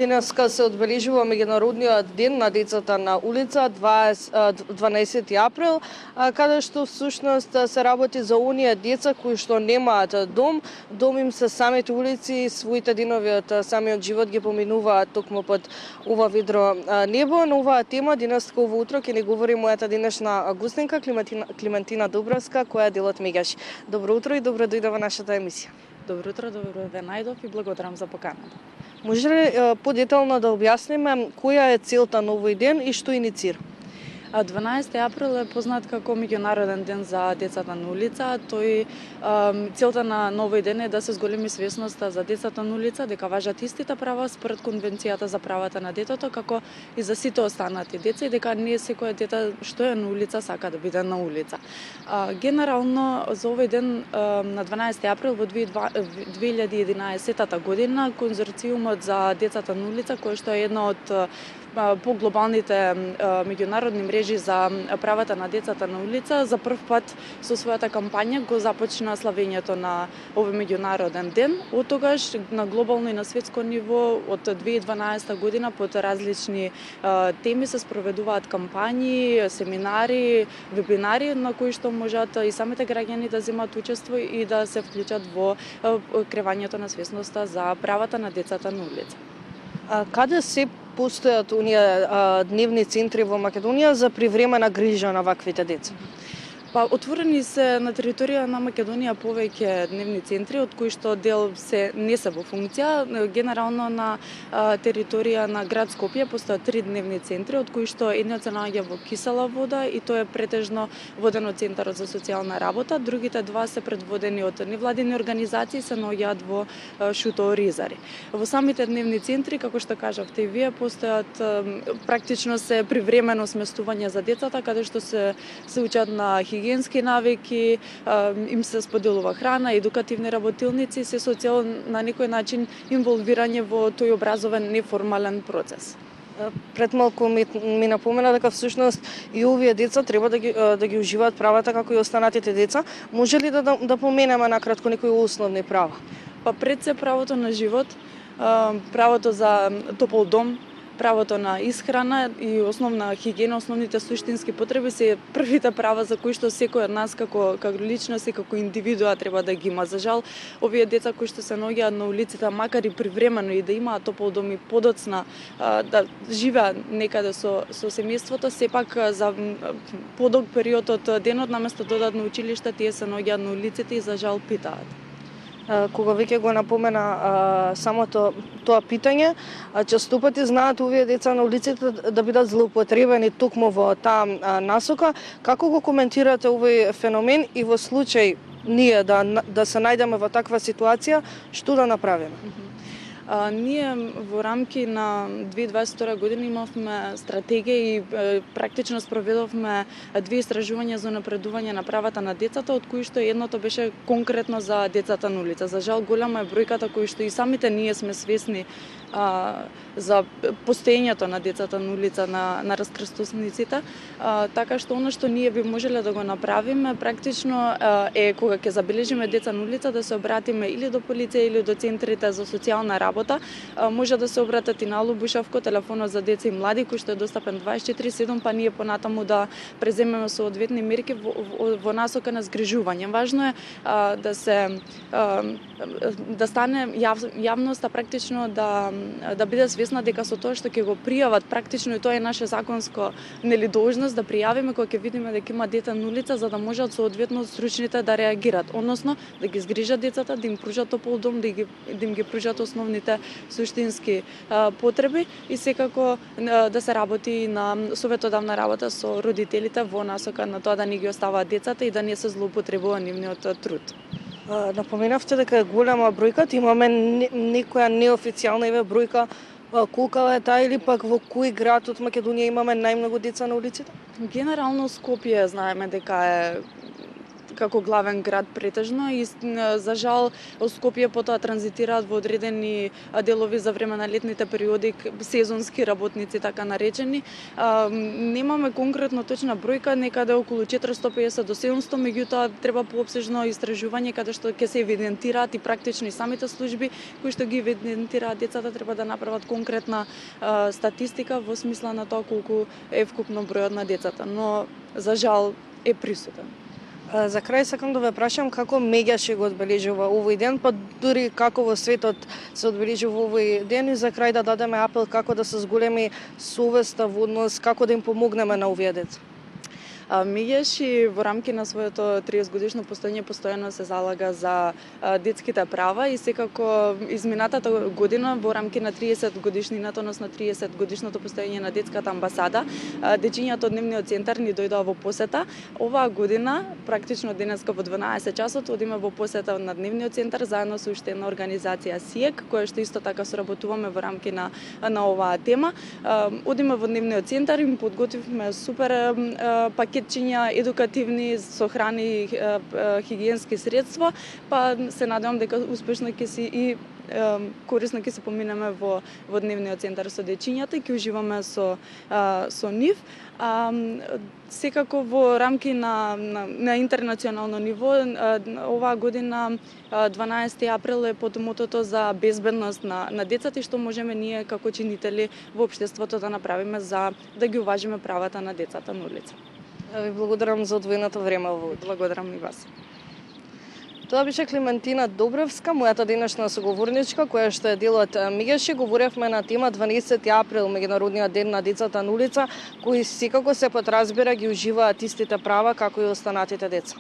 Денеска се одбележува меѓународниот ден на децата на улица 12 април, каде што всушност се работи за оние деца кои што немаат дом, дом им се самите улици, своите денови од самиот живот ги поминуваат токму под ова ведро небо. На оваа тема денеска ово утро ќе ни говори мојата денешна гостинка Климентина Дубравска, која е дел од Мегаш. Добро утро и добро дојде во нашата емисија. Добро утро, добро ве најдов и благодарам за поканата. Може ли подетално да објасниме која е целта на овој ден и што иницира? 12 април е познат како меѓународен ден за децата на улица. Целта на овој ден е да се зголеми свесноста за децата на улица, дека важат истите права според Конвенцијата за правата на детето, како и за сите останати деца, и дека не секој дете што е на улица сака да биде на улица. Генерално за овој ден на 12 април во 2011 година конзорциумот за децата на улица, кој што е една од по глобалните меѓународни мрежи за правата на децата на улица, за прв пат со својата кампања го започна славењето на овој меѓународен ден. Од тогаш на глобално и на светско ниво од 2012 година под различни теми се спроведуваат кампањи, семинари, вебинари на кои што можат и самите граѓани да земат учество и да се вклучат во кревањето на свесноста за правата на децата на улица. Каде се постојат оние дневни центри во Македонија за привремена грижа на ваквите деца? Па отворени се на територија на Македонија повеќе дневни центри, од кои што дел не се во функција. Генерално на територија на град Скопје постојат 3 дневни центри, од кои што едниот се наоѓа во Кисела Вода и тоа е претежно воден од Центарот за социјална работа. Другите два се предводени од невладини организации, се наоѓаат во Шуто Оризари. Во самите дневни центри, како што кажавте и вие, постојат практично се привремено сместување за децата, каде што се учат на хигиенски навики, им се споделува храна, едукативни работилници, се со цел на некој начин инволвирање во тој образовен неформален процес. Пред малку ми напомена дека всушност и овие деца треба да ги уживаат правата како и останатите деца. Може ли да поменеме накратко некои основни права? Па пред се правото на живот, правото за топол дом, правото на исхрана и основна хигиена, основните суштински потреби се првите права за кои што секој од нас како личност и како индивидуа треба да ги има. За жал, овие деца кои што се наоѓаат на улиците, макар и привремено и да имаат топол дом и подоцна да живеат некаде со семејството, сепак за подолг период од денот наместо да одат на училиште, тие се наоѓаат на улиците и за жал питаат. Кога веќе го напомена самото тоа питање, често пати знаат овие деца на улиците да бидат злоупотребени токму во таа насока. Како го коментирате овој феномен и во случај ние да се најдеме во таква ситуација, што да направиме? Ние во рамки на 2022 година имавме стратегија и практично спроведовме 2 истражувања за напредување на правата на децата, од кои што едното беше конкретно за децата на улица. За жал, голема е бројката кои што и самите ние сме свесни за постоењето на децата на улица, на раскрстосниците, така што она што ние би можеле да го направиме практично е кога ќе забележиме деца на улица да се обратиме или до полиција или до центрите за социјална работа. Може да се обратат и на Алу Бушавко, телефонот за деца и млади, кој што е достапен 24/7, па ние понатаму да преземеме соодветни мерки во насока на згрижување. Важно е да стане јавноста практично да биде свесна дека со тоа што ќе го пријават практично, и тоа е наше законско должност да пријавиме кога ќе видиме дека има дете на улица, за да можат соодветно стручните да реагират, односно да ги згрижат децата, да им пружат топол дом, да им ги пружат основните суштински потреби и секако да се работи на советодавна работа со родителите во насока на тоа да не ги оставаат децата и да не се злоупотребува нивниот труд. Напоменавте дека е голема бројка, имаме некоја неофицијална бројка, колка е таа или пак во кој град од Македонија имаме најмногу деца на улиците? Генерално Скопје знаеме дека како главен град претежно и за жал од Скопје потоа транзитираат во одредени делови за време на летните периоди сезонски работници така наречени. Немаме конкретно точна бројка, некаде околу 450 до 700, меѓутоа треба поопсежно истражување каде што ќе се евидентираат и практично и самите служби кои што ги евидентираат децата треба да направат конкретна статистика во смисла на тоа колку е вкупно бројот на децата, но за жал е присутен. За крај сакам да ве прашам како Меѓаши го одбележува овој ден, па дури како во светот се одбележува овој ден и за крај да дадеме апел како да се зголеми совеста во однос, како да им помогнеме на овие деца. Меѓаши во рамки на своето 30 годишно постоење постојано се залага за детските права и секако изминатата година во рамки на 30 годишнината, односно 30 годишното постоење на детската амбасада, дечињата од дневниот центар ни дојдоа во посета. Оваа година, практично денеска во 12 часот, одиме во посета на дневниот центар заедно со уште една организација СИЕК, која што исто така соработуваме во рамки на оваа тема. Одиме во дневниот центар и им подготвивме супер пакетчиња едукативни со храни и хигиенски средства, па се надевам дека успешно ќе си и корисно ќе се поминеме во дневниот центар со дечињата и ќе уживаме со нив. Секако во рамки на интернационално ниво, оваа година 12 април е под мотото за безбедност на децата и што можеме ние како чинители во општеството да направиме за да ги уважиме правата на децата на улица. Ви благодарам за одвоеното време во. Благодарам и вас. Тоа беше Клементина Добревска, мојата денешна соговорничка, која што е дел од Меѓаши. Говоревме на тема 12 април, меѓународниот ден на децата на улица, кои секако се подразбира ги уживаат истите права како и останатите деца.